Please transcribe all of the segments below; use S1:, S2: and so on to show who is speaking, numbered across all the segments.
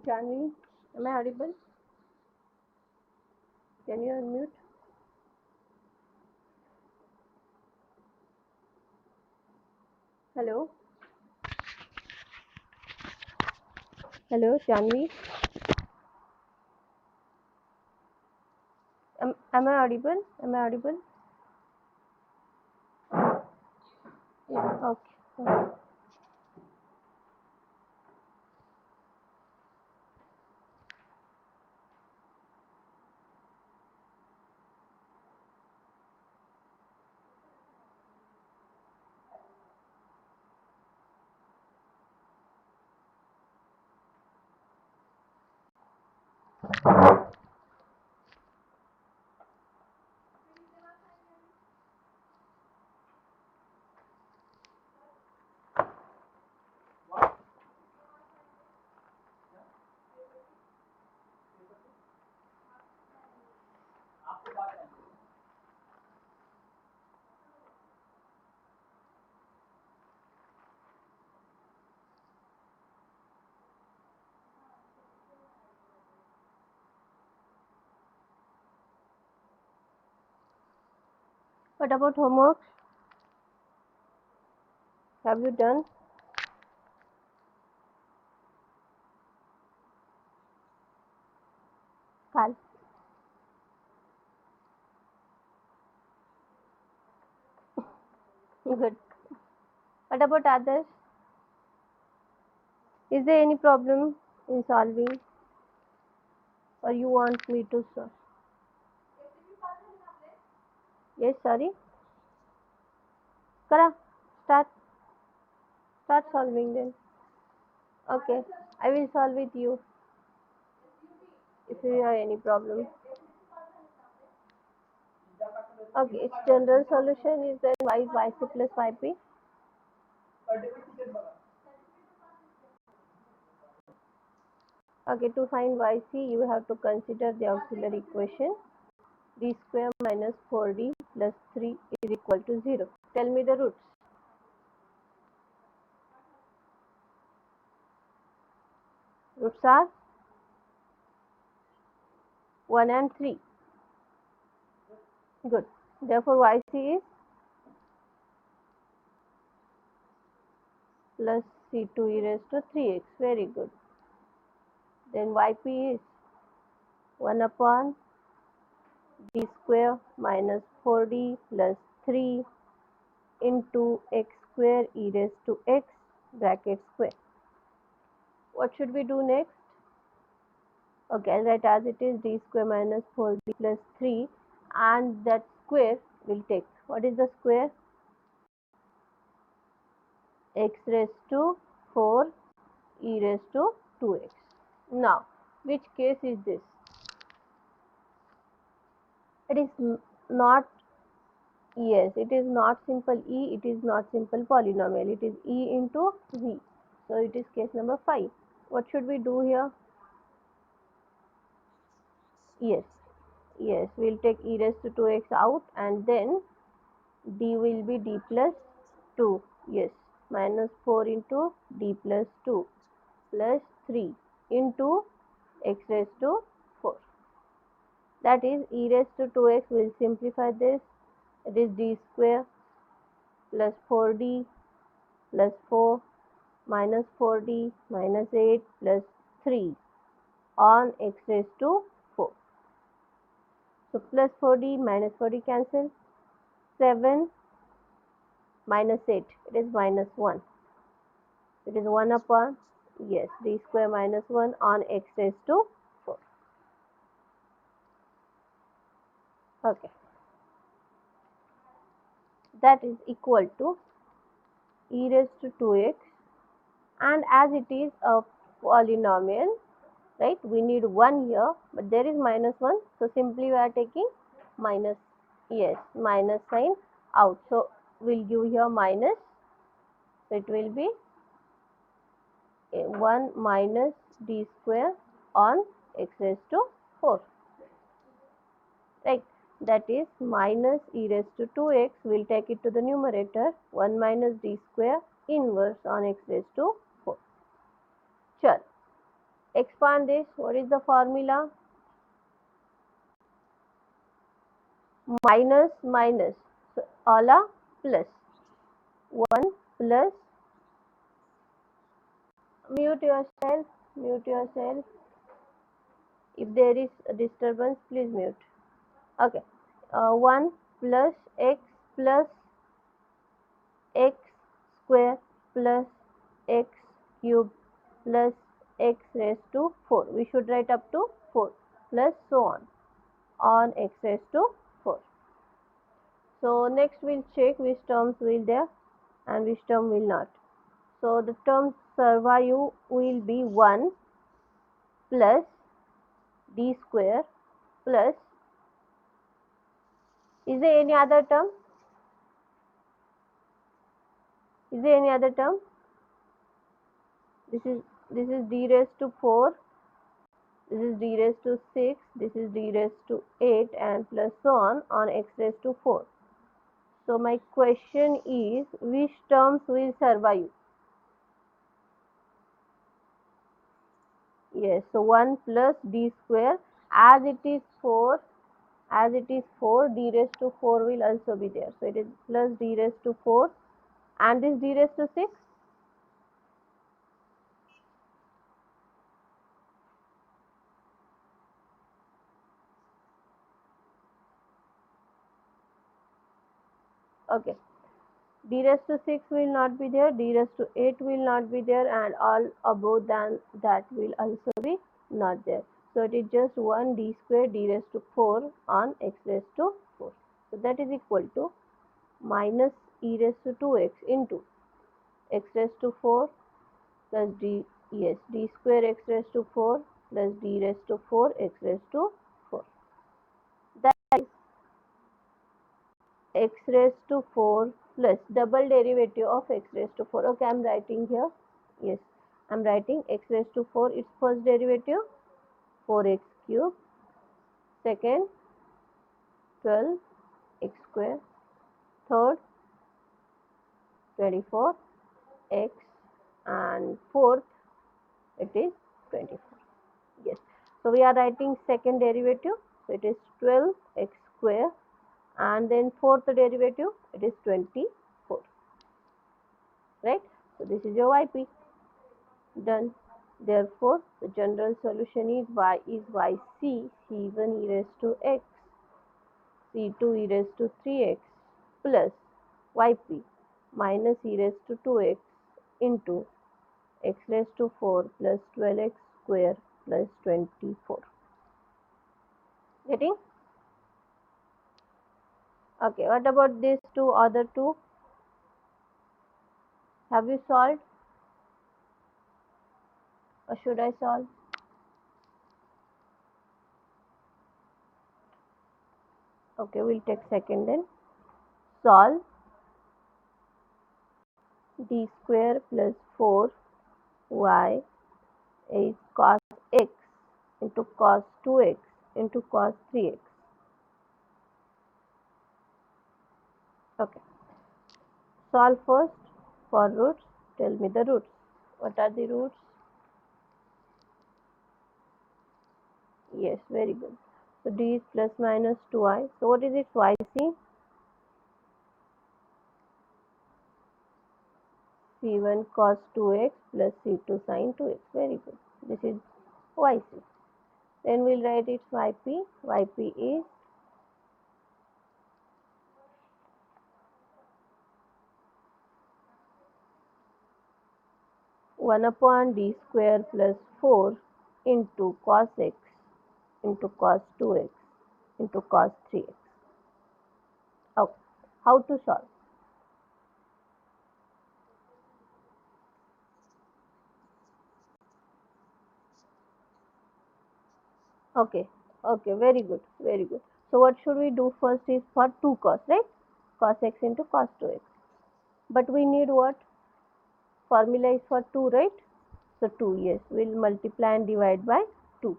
S1: Janvi, am I audible? Can you unmute? Hello? Hello, Janvi. Am I audible? Am I audible? Yeah, okay. What about homework? Have you done? Kal. Good. What about others? Is there any problem in solving, or you want me to solve? Yes, sorry. Kara, start. Start solving then. Okay, I will solve with you if you have any problem. Okay, its general solution is that y is yc plus yp. Okay, to find yc, you have to consider the auxiliary equation. D square minus 4d plus 3 is equal to 0. Tell me the roots. Roots are 1 and 3. Good. Therefore, yc is plus c2 e raised to 3x. Very good. Then yp is 1 upon d square minus 4d plus 3 into x square e raised to x bracket square. What should we do next? Okay, I'll write as it is d square minus 4d plus 3, and that square will take. What is the square? X raised to 4 e raised to 2x. Now, which case is this? It is not, yes, it is not simple e, it is not simple polynomial, it is e into v. So, it is case number 5. What should we do here? Yes, yes, we'll take e raised to 2x out, and then d will be d plus 2. Yes, minus 4 into d plus 2 plus 3 into x raised to 4. That is e raised to 2x. Will simplify this. It is d square plus 4d plus 4 minus 4d minus 8 plus 3 on x raised to 4. So plus 4d minus 4d cancel. 7 minus 8, it is minus 1. It is 1 upon, yes, d square minus 1 on x raised to 4. Okay. That is equal to e raised to 2x, and as it is a polynomial, right, we need 1 here, but there is minus 1, so simply we are taking minus, yes, minus sign out. So we'll give here minus, so it will be 1 minus d square on x raised to 4, right? That is minus e raised to 2x, we'll take it to the numerator, 1 minus d square inverse on x raised to 4. Chal. Expand this. What is the formula? Minus minus. So all are plus. 1 plus, mute yourself, mute yourself. If there is a disturbance, please mute. Okay. 1 plus x x square plus x cube plus x raised to 4. We should write up to 4 plus so on x raised to 4. So next we'll check which terms will there and which term will not. So the terms survive will be 1 plus d square plus, is there any other term? Is there any other term? This is d raised to 4, this is d raised to 6, this is d raised to 8 and plus so on x raised to 4. So my question is which terms will survive? Yes, so 1 plus d square, as it is 4, d raised to 4 will also be there. So it is plus d raised to 4 and this d raised to 6. Okay, d raised to 6 will not be there, d raised to 8 will not be there, and all above than that will also be not there. So it is just 1 d square d raised to 4 on x raised to 4. So that is equal to minus e raised to 2x into x raised to 4 plus d, yes, d square x raised to 4 plus d raised to 4 x raised to 4. That is x raised to 4 plus double derivative of x raised to 4. Okay, I am writing here. Yes, I am writing x raised to 4, its first derivative 4x cube, second 12x square, third 24x, and fourth it is 24. Yes, so we are writing second derivative, so it is 12x square, and then fourth derivative it is 24, right? So this is your yp. Done. Therefore, the general solution is yc c1 e raised to x, c2 e raised to 3x plus yp minus e raised to 2x into x raised to 4 plus 12x square plus 24. Getting? Okay, what about these two other two? Have you solved or should I solve? Okay, we'll take second then. Solve d square plus 4y is cos x into cos 2x into cos 3x. Okay, solve first for roots. Tell me the roots. What are the roots? Yes, very good. So d is plus minus 2i. So what is its yc? c1 cos 2x plus c2 sin 2x. Very good. This is yc. Then we'll write its yp. Yp is 1 upon d square plus 4 into cos x into cos 2x into cos 3x. Okay, how to solve? Okay, okay, very good, very good. So what should we do first is for 2 cos, right? Cos x into cos 2x. But we need what? Formula is for 2, right? So 2, yes, we'll multiply and divide by 2.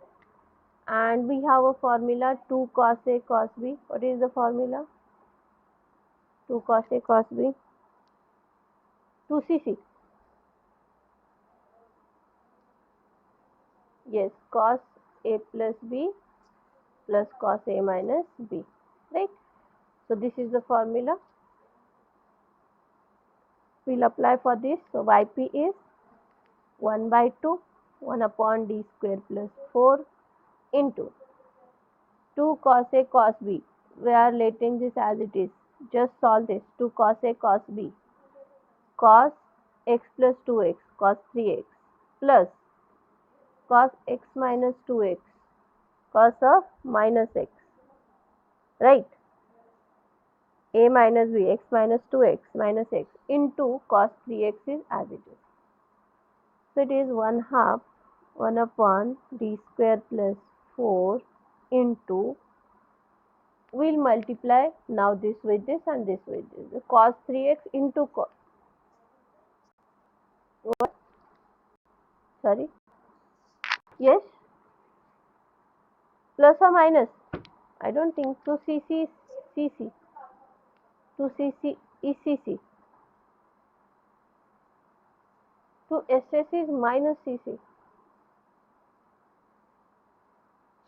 S1: And we have a formula 2 cos a cos b. What is the formula? 2 cos a cos b. 2cc. Yes, cos A plus B plus cos A minus B, right? So this is the formula. We'll apply for this. So Yp is 1 by 2, 1 upon d square plus 4 into 2 cos A cos B. We are letting this as it is. Just solve this. 2 cos A cos B cos x plus 2x cos 3x plus cos x minus 2x cos of minus x, right? A minus b, x minus 2x minus x into cos 3x is as it is. So it is 1 half 1 upon d square plus 4 into, we'll multiply now this with this and this with this. Cos 3x into what? Sorry. Yes. Plus or minus? I don't think so. CC is CC. 2cc is CC. 2SS is minus CC.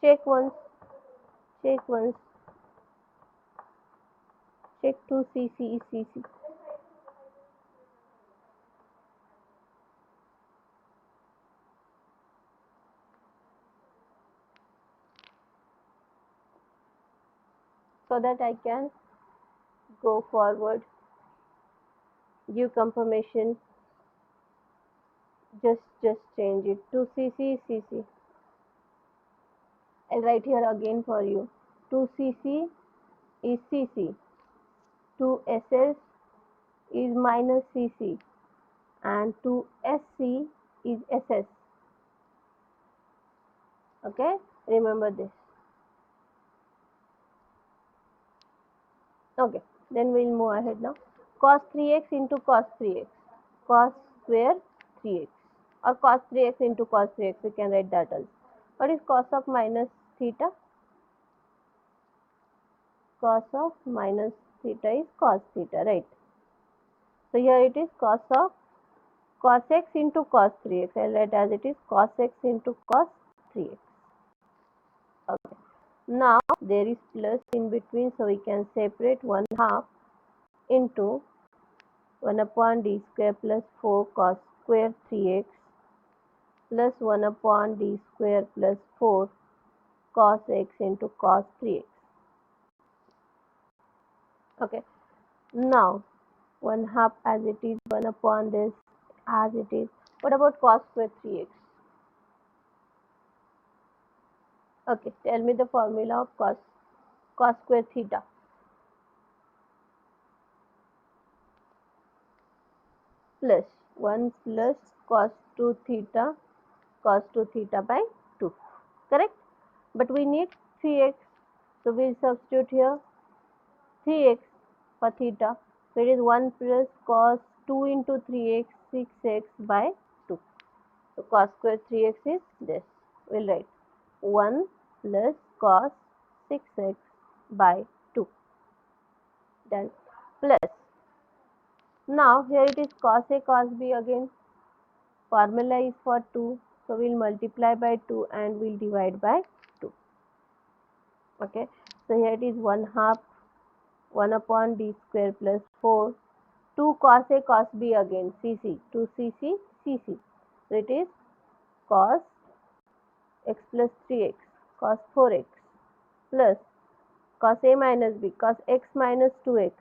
S1: Check once. Check once. Check 2cc is CC. So that I can go forward, give confirmation. Just change it. 2cc is CC. I'll write here again for you. 2cc is CC. 2SS is minus CC and 2SC is SS. Okay, remember this. Okay, then we'll move ahead now. Cos 3x into cos 3x, cos square 3x, or cos 3x into cos 3x, we can write that also. What is cos of minus theta? Cos of minus theta is cos theta, right? So here it is cos x into cos 3x. I'll write as it is cos x into cos 3x. Okay. Now there is plus in between, so we can separate 1 half into 1 upon d square plus 4 cos square 3x plus 1 upon d square plus 4 cos x into cos 3x. Okay. Now 1 half as it is, 1 upon this as it is. What about cos square 3x? Okay, tell me the formula of cos square theta. Plus 1 plus cos 2 theta by 2. Correct? But we need 3x. So we'll substitute here 3x for theta. So it is 1 plus cos 2 into 3x, 6x by 2. So cos square 3x is this. We'll write 1 plus cos 6x by 2. Then plus. Now here it is cos A cos B again. Formula is for 2. So we'll multiply by 2 and we'll divide by 2. Okay. So here it is 1 half 1 upon d square plus 4. 2 cos A cos B again, CC. 2cc CC. So it is cos x plus 3x cos 4x plus cos A minus B cos x minus 2x.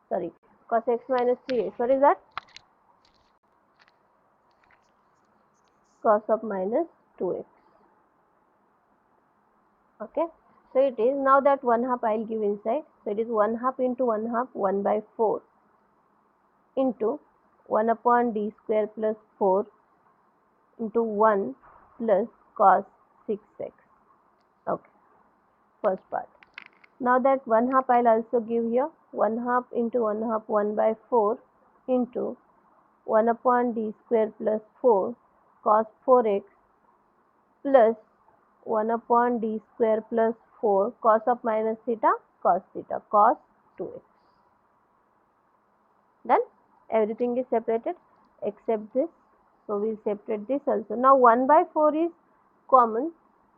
S1: Sorry, cos x minus 3x. What is that? Cos of minus 2x. Okay. So it is, now that 1 half I will give inside. So it is 1 half into 1 half, 1 by 4 into 1 upon d square plus 4 into 1 plus cos 6x. Okay, first part. Now that 1 half I'll also give here. 1 half into 1 half, 1 by 4 into 1 upon d square plus 4 cos 4x plus 1 upon d square plus 4 cos of minus theta cos 2x. Done? Everything is separated except this. So we'll separate this also. Now 1 by 4 is common,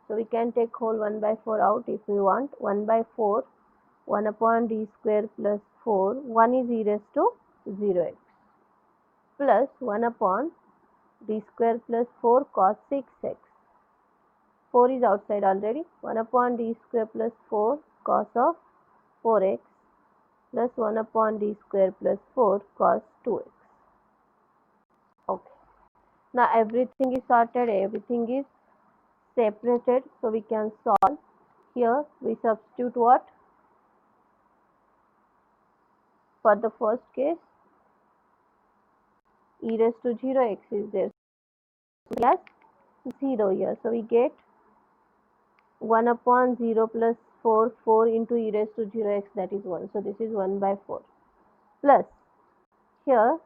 S1: so we can take whole 1 by 4 out if we want. 1 by 4, 1 upon d square plus 4, 1 is e raised to 0x, plus 1 upon d square plus 4 cos 6x. 4 is outside already. 1 upon d square plus 4 cos of 4x plus 1 upon d square plus 4 cos 2x. Okay. Now everything is sorted, everything is separated, so we can solve. Here we substitute what? For the first case, e raised to 0x is there. Yes, 0 here. So we get 1 upon 0 plus 4, 4 into e raised to 0x, that is 1. So this is 1 by 4. Plus, here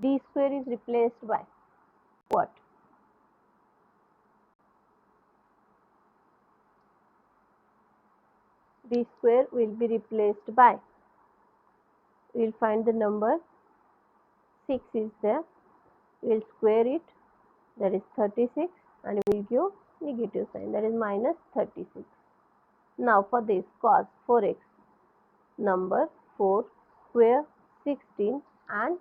S1: d square is replaced by what? D square will be replaced by, we will find the number 6 is there, we will square it, that is 36, and we will give negative sign, that is minus 36. Now for this cos 4x, number 4 square 16 and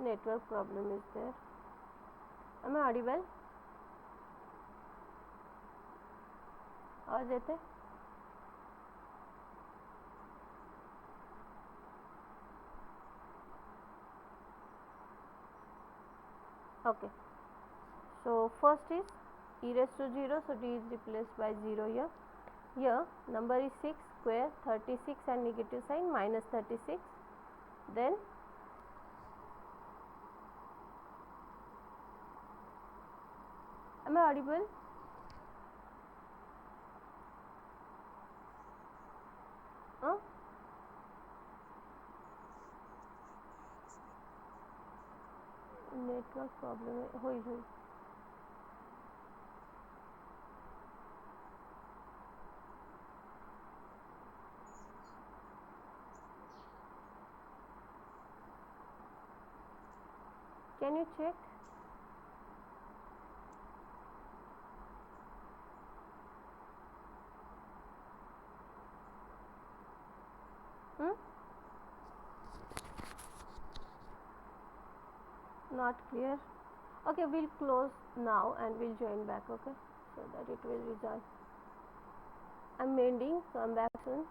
S1: network problem is there. Am I audible? आवाज येते? Okay. So first is e raised to 0, so d is replaced by 0 here. Here number is 6 square 36 and negative sign minus 36. Then am I audible? Network problem होई. Can you check? Not clear. Okay, we'll close now and we'll join back, okay, so that it will resolve. I'm mending, come back soon.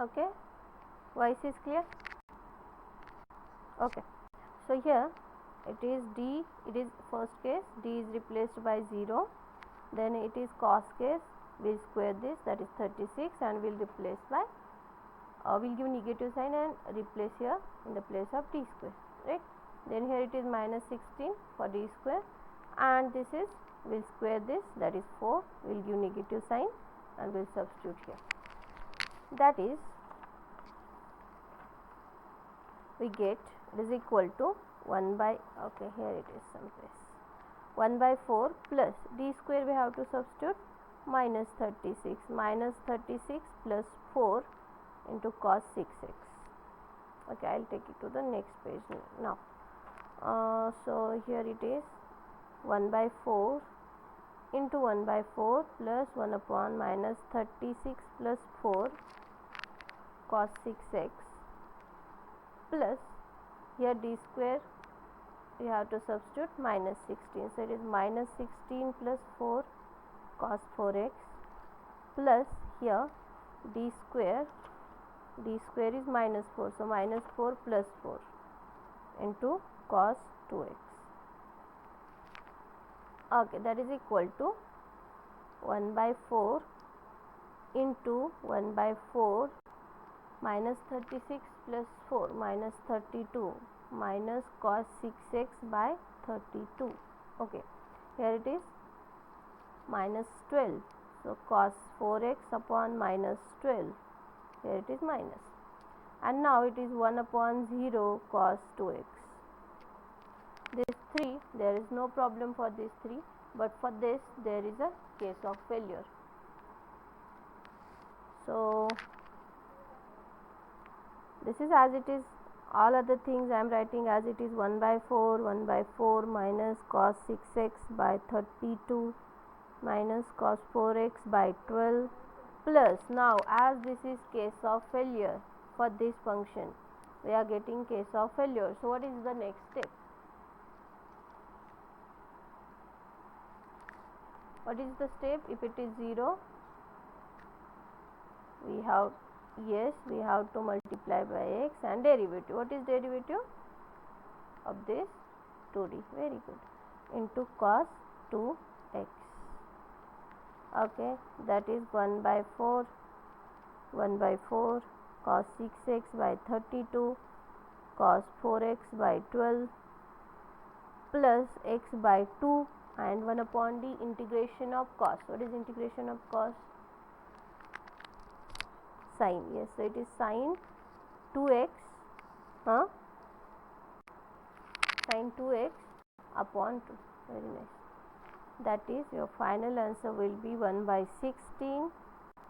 S1: Okay, voice is clear? Okay, so here it is d, it is first case, d is replaced by 0, then it is cos case, we'll square this, that is 36, and we'll replace by, we'll give negative sign and replace here in the place of d square, right? Then here it is minus 16 for d square, and this is, we'll square this, that is 4, we'll give negative sign and we'll substitute here. That is, we get it is equal to 1 by, here it is someplace, 1 by 4 plus d square we have to substitute, minus 36. Minus 36 plus 4 into cos 6x. Okay, I'll take it to the next page now. So here it is 1 by 4 into 1 by 4 plus 1 upon minus 36 plus 4 cos 6x plus here d square we have to substitute minus 16. So it is minus 16 plus 4 cos 4x plus here d square is minus 4. So minus 4 plus 4 into cos 2x. Okay, that is equal to 1 by 4 into 1 by 4 minus 36 plus 4 minus 32 minus cos 6x by 32. Okay, here it is minus 12. So cos 4x upon minus 12. Here it is minus. And now it is 1 upon 0 cos 2x. This 3, there is no problem for this 3, but for this there is a case of failure. So this is as it is. All other things I am writing as it is. 1 by 4 minus cos 6x by 32 minus cos 4x by 12 plus, now as this is case of failure for this function, we are getting case of failure. So what is the next step? What is the step? If it is 0, we have to multiply by x and derivative. What is derivative of this? 2d. Very good. Into cos 2x. Okay, that is 1 by 4 cos 6x by 32 cos 4x by 12 plus x by 2 and 1 upon d integration of cos. What is integration of cos? Sine. Yes, so it is sine 2x sine 2x upon 2. Very nice. That is, your final answer will be 1 by 16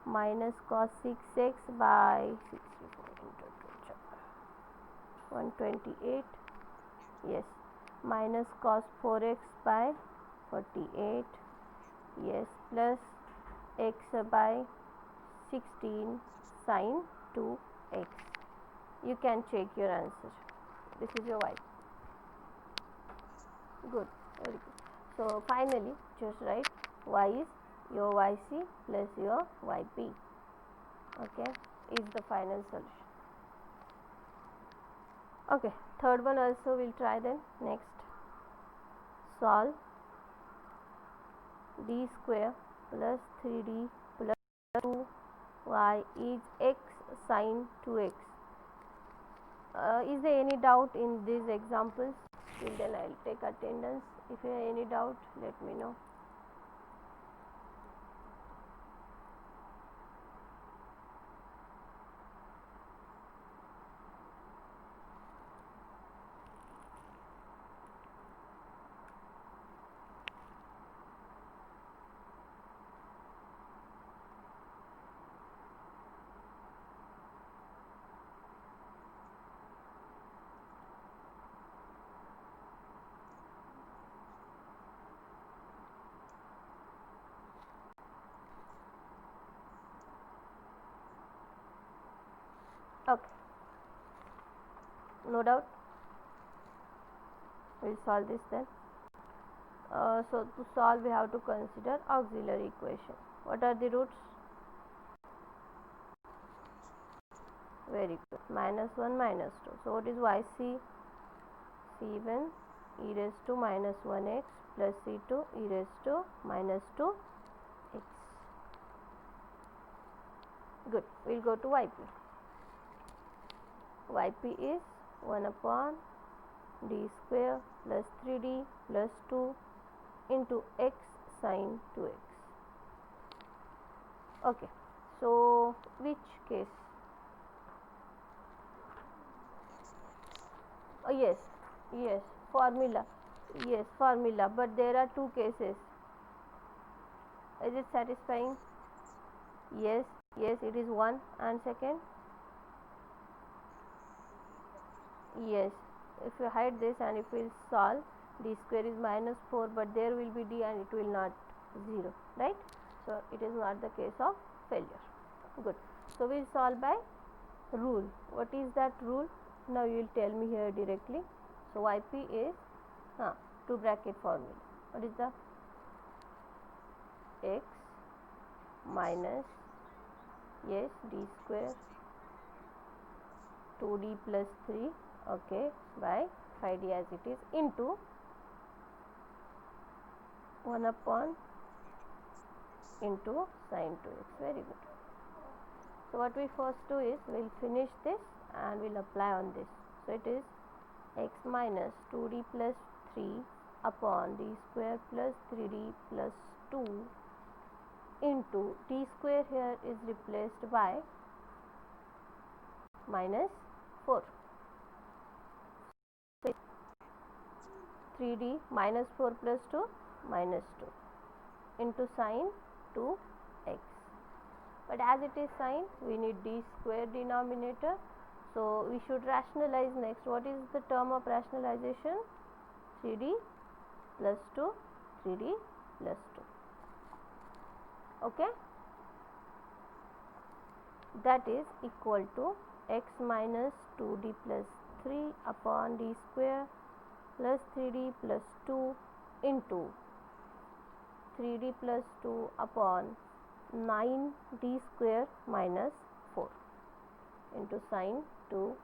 S1: minus cos 6x by 64 into 2 128. Yes, minus cos 4x by 48. Yes, plus x by 16 sine 2x. You can check your answer. This is your y. Good, very good. So finally just write y is your yc plus your yp. Okay, is the final solution. Okay, third one also we'll try then. Next, solve d square plus 3d plus 2y is x sine 2x. Is there any doubt in these examples? Till then I'll take attendance. If you have any doubt, let me know. Okay, no doubt. We'll solve this then. So to solve we have to consider auxiliary equation. What are the roots? Very good. Minus 1 minus 2. So what is yc? c1 e raised to minus 1x plus c2 e raised to minus 2x. Good. We'll go to yp. Yp is 1 upon d square plus 3d plus 2 into x sine 2x. Okay, so which case? Yes, formula. Yes, formula, but there are two cases. Is it satisfying? Yes, yes, it is 1. And second? Yes. If you hide this and if we solve, d square is minus 4, but there will be d and it will not 0, right? So it is not the case of failure. Good. So we'll solve by rule. What is that rule? Now you will tell me here directly. So yp is 2 bracket formula. What is the x minus, yes, d square 2d plus 3, okay, by 5d as it is, into 1 upon into sine 2x. Very good. So what we first do is we'll finish this and we'll apply on this. So it is x minus 2d plus 3 upon d square plus 3d plus 2 into d square here is replaced by minus 4. 3d minus 4 plus 2 minus 2 into sine 2x. But as it is sine, we need d square denominator. So we should rationalize next. What is the term of rationalization? 3d plus 2, 3d plus 2. Okay? That is equal to x minus 2d plus 3 upon d square plus 3d plus 2 into 3d plus 2 upon 9d square minus 4 into sine 2x.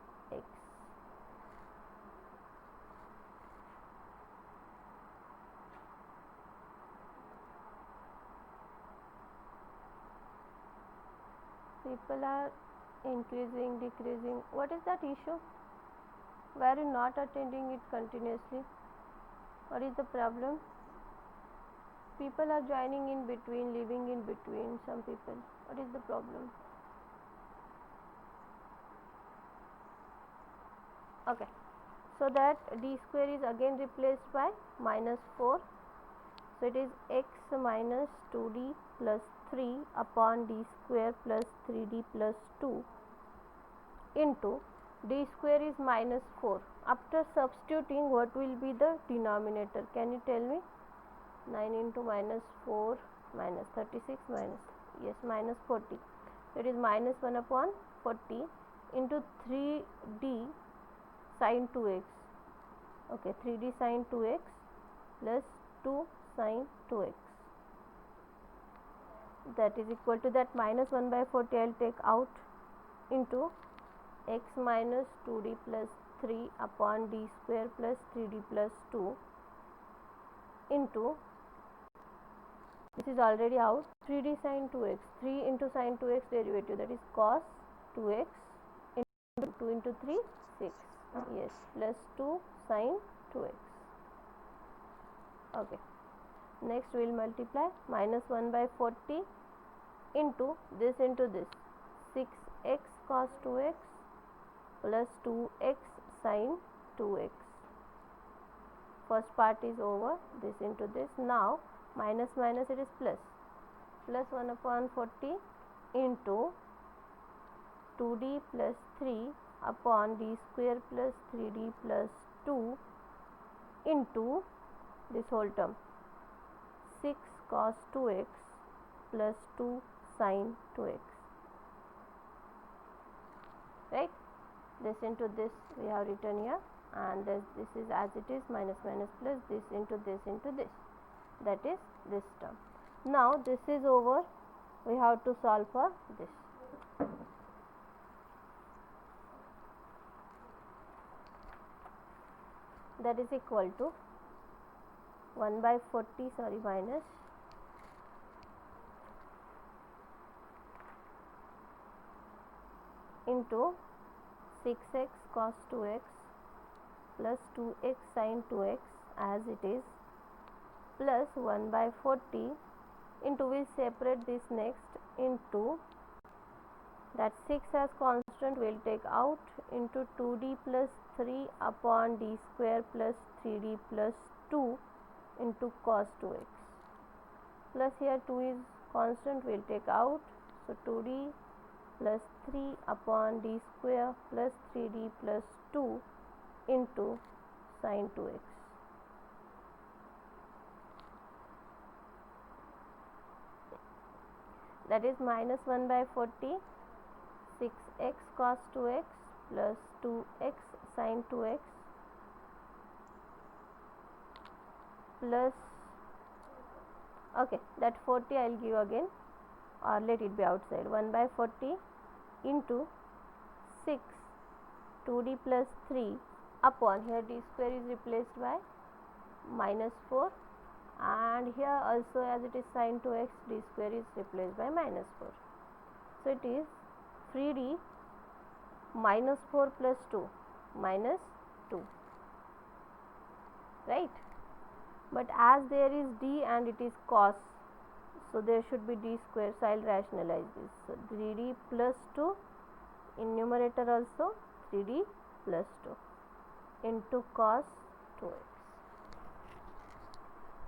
S1: People are increasing, decreasing. What is that issue? Why are you not attending it continuously? What is the problem? People are joining in between, leaving in between, some people. What is the problem? Okay. So that d square is again replaced by minus 4. So it is x minus 2d plus 3 upon d square plus 3d plus 2 into d square is minus 4. After substituting, what will be the denominator? Can you tell me? 9 into minus 4 minus 36 minus, yes, minus 40. So it is minus 1 upon 40 into 3d sine 2x. Okay, 3d sine 2x plus 2 sine 2x. That is equal to that minus 1 by 40 I will take out into x minus 2d plus 3 upon d square plus 3d plus 2 into, this is already out, 3d sine 2x, 3 into sine 2x derivative, that is cos 2x into 2 into 3, 6, yes, plus 2 sine 2x. Okay. Next we will multiply minus 1 by 40 into this 6x cos 2x plus 2x sine 2x. First part is over, this into this. Now minus minus it is plus 1 upon 40 into 2d plus 3 upon d square plus 3d plus 2 into this whole term 6 cos 2x plus 2 sine 2x, right? This into this we have written here, and this is as it is, minus minus plus, this into this, that is this term. Now this is over, we have to solve for this. That is equal to 1 by 40, minus into 6x cos 2x plus 2x sin 2x as it is, plus 1 by 40 into, we separate this next into that 6 as constant we will take out into 2d plus 3 upon d square plus 3d plus 2 into cos 2x. plus here 2 is constant, we'll take out, so 2d plus 3 upon d square plus 3d plus 2 into sine 2x. That is minus 1 by 40, 6x cos 2x plus 2x sine 2x plus, okay, that 40 I'll give again, or let it be outside, 1 by 40 into 6 2d plus 3 upon, here d square is replaced by minus 4, and here also as it is sine 2x, d square is replaced by minus 4. So it is 3d minus 4 plus 2 minus 2, right? But as there is d and it is cos, so there should be d square, so I will rationalize this. So 3d plus 2 in numerator also 3d plus 2 into cos 2x.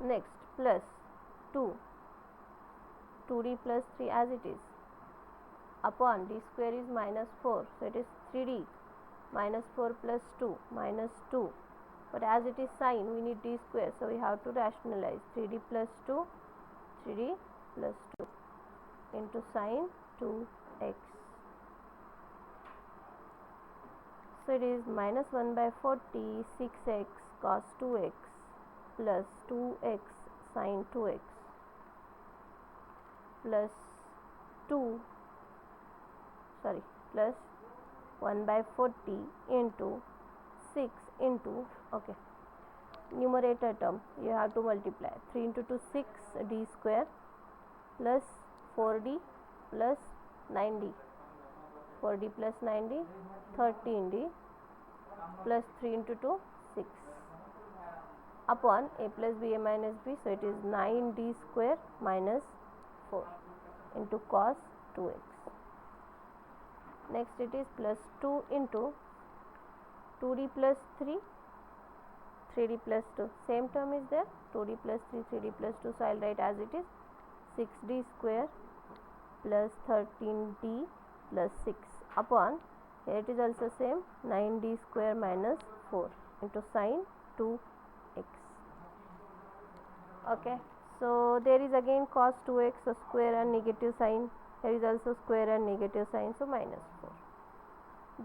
S1: Next plus 2, 2d plus 3 as it is, upon d square is minus 4, so it is 3d minus 4 plus 2 minus 2, but as it is sine we need d square, so we have to rationalize 3d plus 2, 3d plus 2 into sine 2x. So it is minus 1 by 40, 6x cos 2x plus 2x sine 2x plus 1 by 40 into 6 into, okay, numerator term you have to multiply, 3 into 2 6 d square plus 4d plus 9d, 4d plus 9d 13d plus 3 into 2 6 upon a plus b a minus b, so it is 9d square minus 4 into cos 2x. Next it is plus 2 into 2d plus 3, 3d plus 2, same term is there, 2d plus 3, 3d plus 2, so I will write as it is 6d square plus 13d plus 6 upon, here it is also same, 9d square minus 4 into sine 2x. Okay, so there is again cos 2x, so square and negative sign, here is also square and negative sign, so minus 4.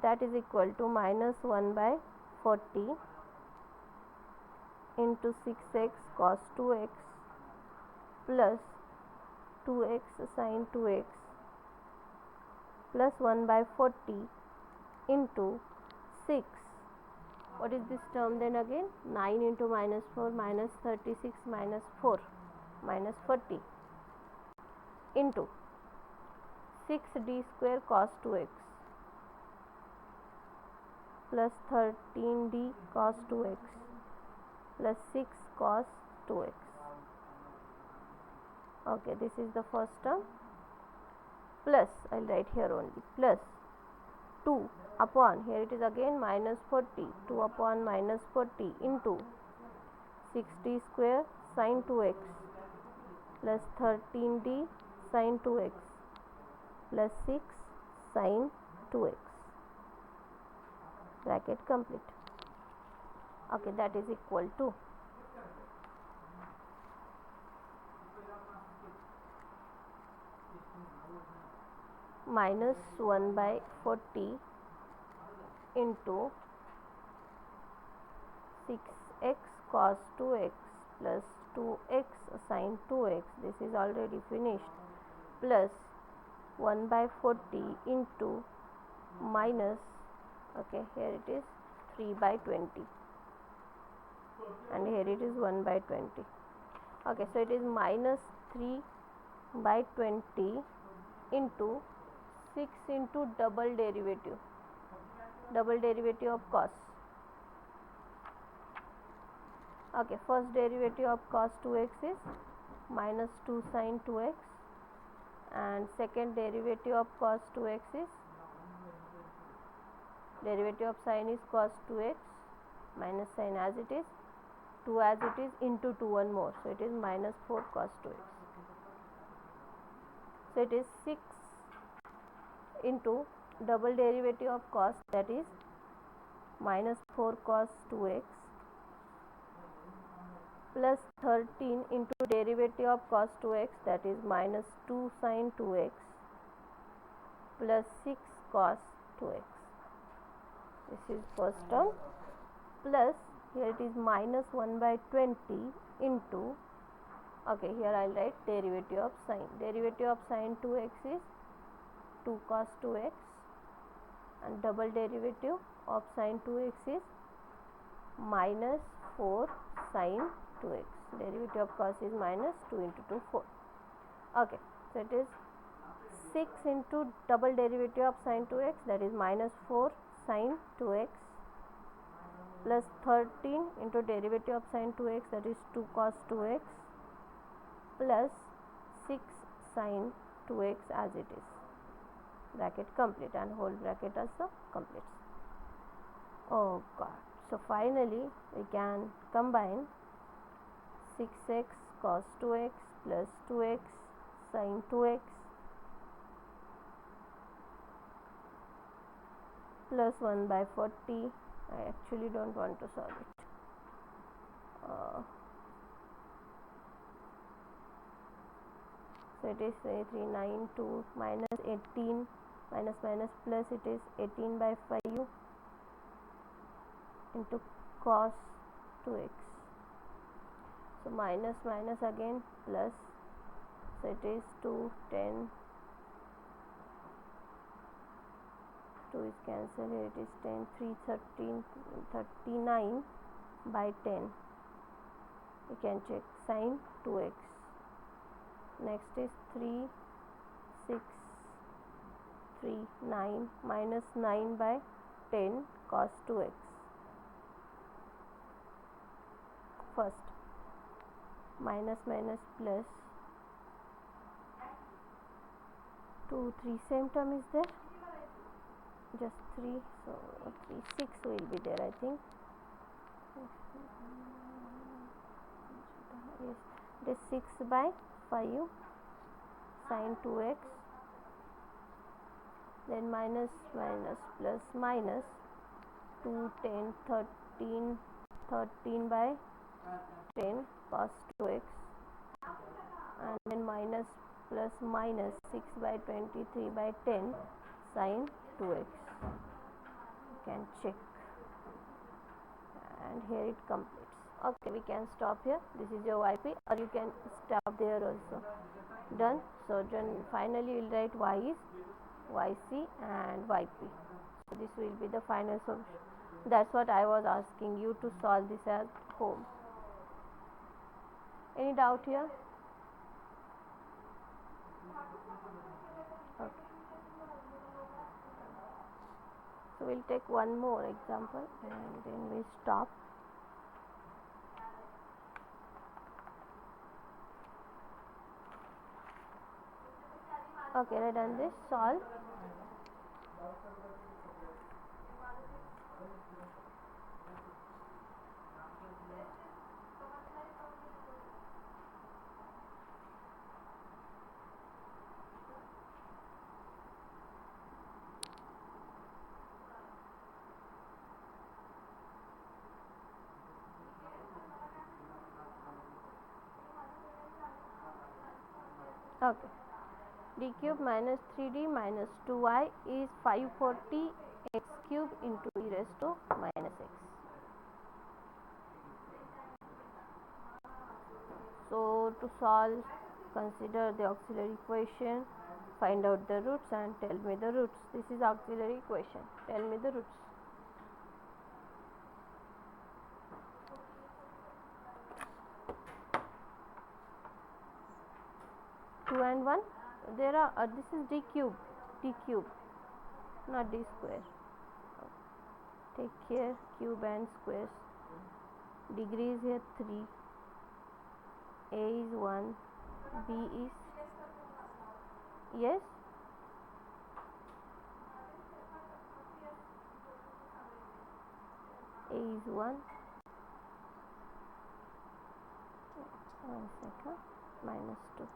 S1: That is equal to minus 1 by 40 into 6x cos 2x plus 2x sin 2x plus 1 by 40 into 6. What is this term then again? 9 into minus 4 minus 36 minus 4 minus 40 into 6d square cos 2x plus 13d cos 2x plus 6 cos 2x. Okay, this is the first term, plus I will write here only, plus 2 upon, here it is again minus 40, 2 upon minus 40 into 6d square sin 2x plus 13d sin 2x plus 6 sin 2x, bracket complete. Okay, that is equal to minus 1 by 40 into 6x cos 2x plus 2x sin 2x, this is already finished, plus 1 by 40 into minus, okay, here it is 3 by 20 and here it is 1 by 20. Okay, so it is minus 3 by 20 into 6 into double derivative of cos. Okay, first derivative of cos 2x is minus 2 sin 2x and second derivative of cos 2x is, derivative of sin is cos 2x minus sin as it is, 2 as it is into 2 one more, so it is minus 4 cos 2x. So it is 6 into double derivative of cos, that is minus 4 cos 2x, plus 13 into derivative of cos 2x, that is minus 2 sin 2x, plus 6 cos 2x. This is first term, plus here it is minus 1 by 20 into, okay, here I will write derivative of sin. Derivative of sin 2x is 2 cos 2x, and double derivative of sin 2x is minus 4 sin 2x. Derivative of cos is minus 2 into 2, 4. Okay, so it is 6 into double derivative of sin 2x, that is minus 4 sin 2x, plus 13 into derivative of sin 2x, that is 2 cos 2x, plus 6 sin 2x as it is. Bracket complete, and whole bracket also completes. Oh god. So finally we can combine 6x cos 2x plus 2x sin 2x plus 1 by 40. I actually don't want to solve it. So it is 392 minus 18 minus minus plus, it is 18 by 5 into cos 2x. So minus minus again plus, so it is 2, 10, 2 is cancelled, here it is 10, 3, 13, 39 by 10. You can check sin 2x. Next is 3, 6, 3, 9 minus 9 by 10 cos 2x. First, minus minus plus, 2, 3, same term is there, just 3, so 3, 6 will be there, I think. Yes, it is 6 by 5 sin 2x, then minus minus plus minus 2, 10, 13, 13 by 10 cos 2x, and then minus plus minus 6 by 23 by 10 sin 2x. You can check, and here it completes. Okay, we can stop here. This is your yp, or you can stop there also. Done. So then finally you will write y is yc and yp. So this will be the final solution. That's what I was asking you to solve this at home. Any doubt here? Okay. So we'll take one more example and then we stop. Okay, let's done this. Solve. Okay. D cube minus 3d minus 2y is 540 x cube into e raised to minus x. So to solve, consider the auxiliary equation, find out the roots and tell me the roots. This is auxiliary equation. Tell me the roots. Two and one. There are this is d cube, not d square. Take care, cube and squares. Degree is here 3. A is 1. B is, yes. A is 1. 1 second. Minus 2.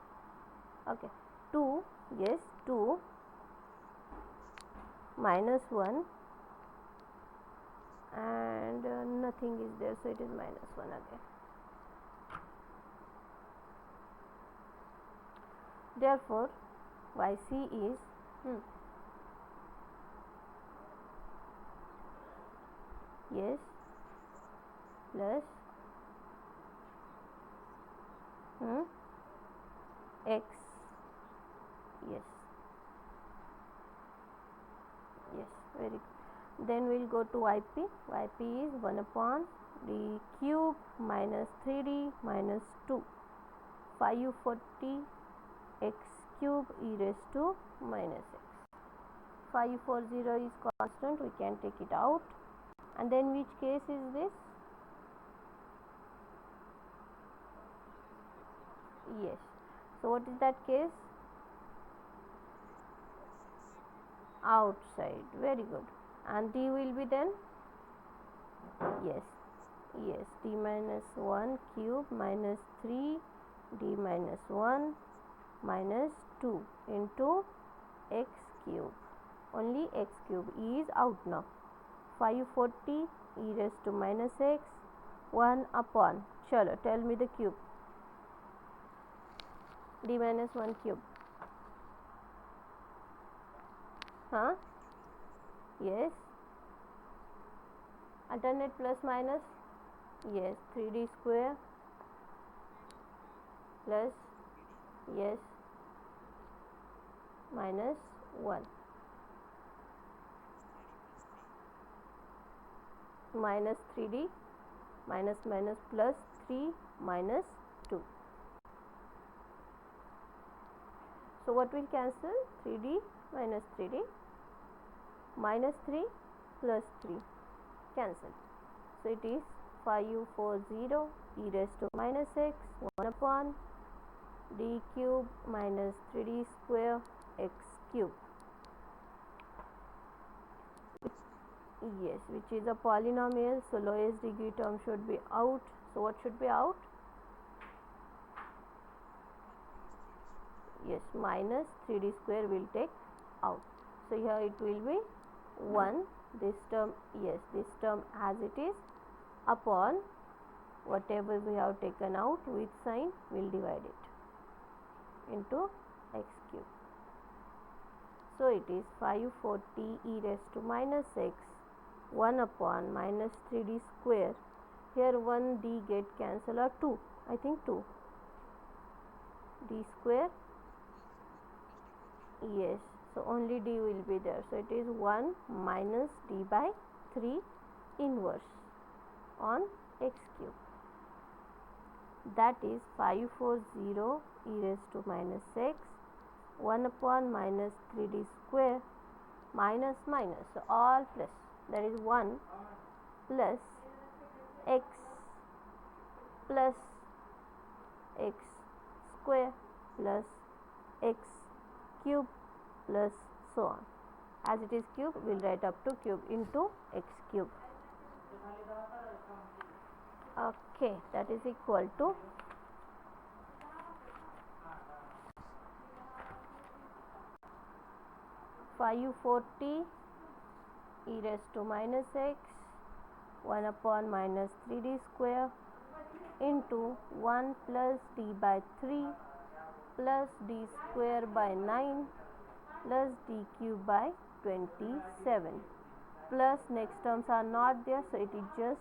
S1: Okay. 2, yes, 2 minus 1 and nothing is there, so it is minus 1 again. Therefore, YC is yes plus x, yes, yes, very good. Then we'll go to yp. Yp is 1 upon d cube minus 3d minus 2, 540 x cube e raised to minus x. 540 is constant, we can take it out. And then which case is this? Yes. So what is that case? Outside. Very good. And d will be then? Yes. Yes. D minus 1 cube minus 3 d minus 1 minus 2 into x cube. Only x cube. E is out now. 540 e raised to minus x 1 upon. Chalo, tell me the cube. D minus 1 cube. Huh? Yes. Alternate plus minus. Yes. 3d square plus yes minus 1 minus 3d minus minus plus 3 minus 2. So what will cancel? 3d minus 3d minus 3 plus 3 cancel. So it is 540 e raised to minus x 1 upon d cube minus 3d square x cube. Yes, which is a polynomial, so lowest degree term should be out. So what should be out? Yes, minus 3d square will take out. So here it will be 1, this term, yes, this term as it is, upon whatever we have taken out with sign, we will divide it into x cube. So it is 540 e raised to minus x 1 upon minus 3d square. Here 1 d get cancel, or 2, I think 2 d square, yes, so only d will be there. So it is 1 minus d by 3 inverse on x cube. That is 540 e raised to minus x 1 upon minus 3d square minus minus, so all plus, that is 1 plus x plus x square plus x cube plus so on. As it is cube, we will write up to cube into x cube. Okay, that is equal to 540 e raised to minus x 1 upon minus 3d square into 1 plus d by 3 plus d square by 9 plus d cube by 27 plus next terms are not there, so it is just,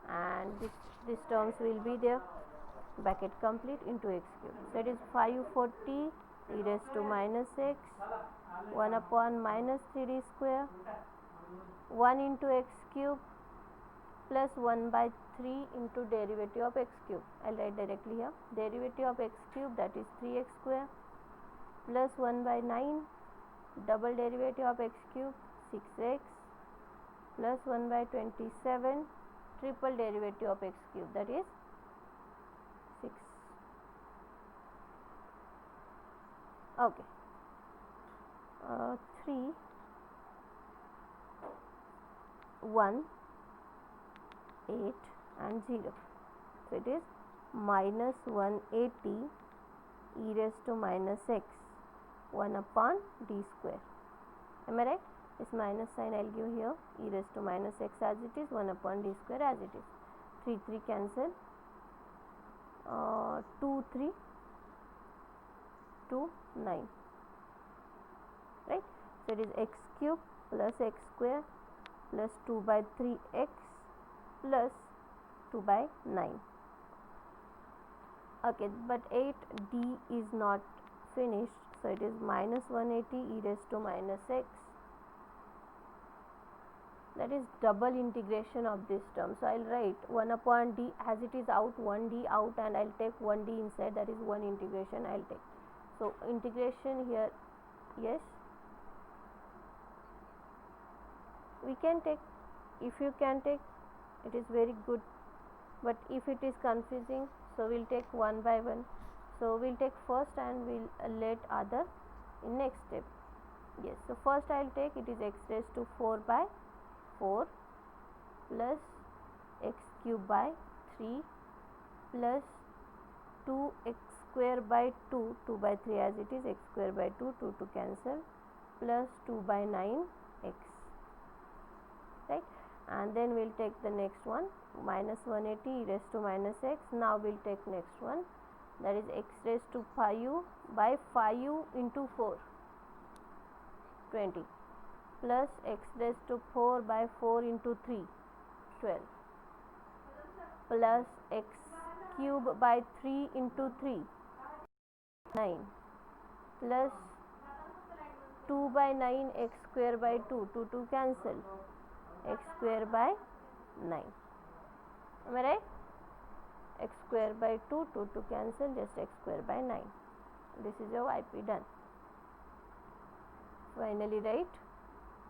S1: and this terms will be there, bracket complete into x cube. So it is 540 e raised to minus x 1 upon minus 3d square 1 into x cube plus 1 by 3 into derivative of x cube. I will write directly here, derivative of x cube, that is 3x square plus 1 by 9 double derivative of x cube 6x plus 1 by 27 triple derivative of x cube, that is 6. Okay. 3 1 8 and 0. So it is minus 180 e raised to minus x 1 upon d square. Am I right? This minus sign I'll give here, e raised to minus x as it is, 1 upon d square as it is. 3 3 cancel, 2 3 2 9, right? So it is x cube plus x square plus 2 by 3x plus 2 by 9. Okay, but 8d is not finished, so it is minus 180 e raised to minus x. That is double integration of this term. So I'll write 1 upon d as it is out, 1d out, and I'll take 1d inside, that is 1 integration I'll take. So integration here, yes, we can take. If you can take, it is very good, but if it is confusing, so we'll take one by one. So we'll take first and we'll let other in next step. Yes, so first I'll take, it is x raised to 4 by 4 plus x cube by 3 plus 2x square by 2, 2 by 3 as it is, x square by 2, 2 to cancel, plus 2 by 9x, right? And then we'll take the next one, minus 180 e raised to minus x. Now we'll take next one, that is x raised to 5 by 5 into 4, 20, plus x raised to 4 by 4 into 3, 12, plus x cube by 3 into 3, 9, plus 2 by 9 x square by 2, 2 to cancel, x square by 9. Am I right? X square by 2, 2 to cancel, just x square by 9. This is your yp done. Finally write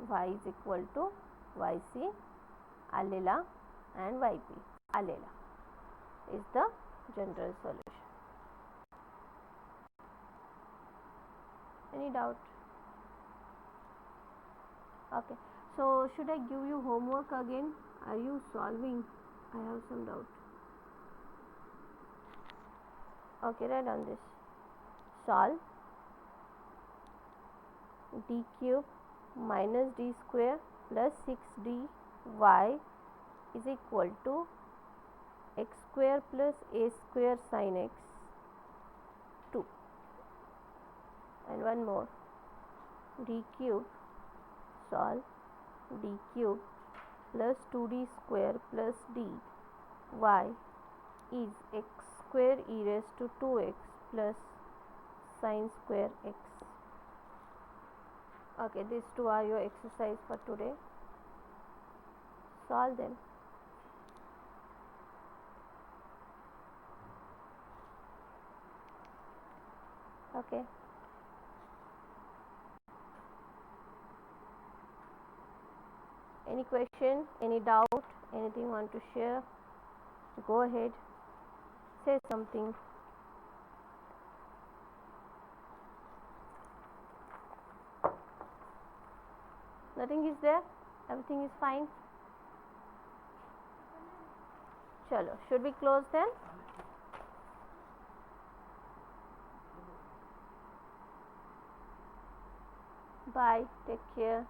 S1: y is equal to yc allela and yp allela is the general solution. Any doubt? Okay, so should I give you homework again? Are you solving? I have some doubt. Okay, write on this. Solve d cube minus d square plus 6d y is equal to x square plus a square sin x 2. And one more, d cube, solve d cube plus 2d square plus d y is x square e raised to 2x plus sin square x. Okay, these two are your exercise for today. Solve them. Okay. Any question, any doubt, anything you want to share? Go ahead, say something. Nothing is there? Everything is fine? Chalo, should we close then? Bye, take care.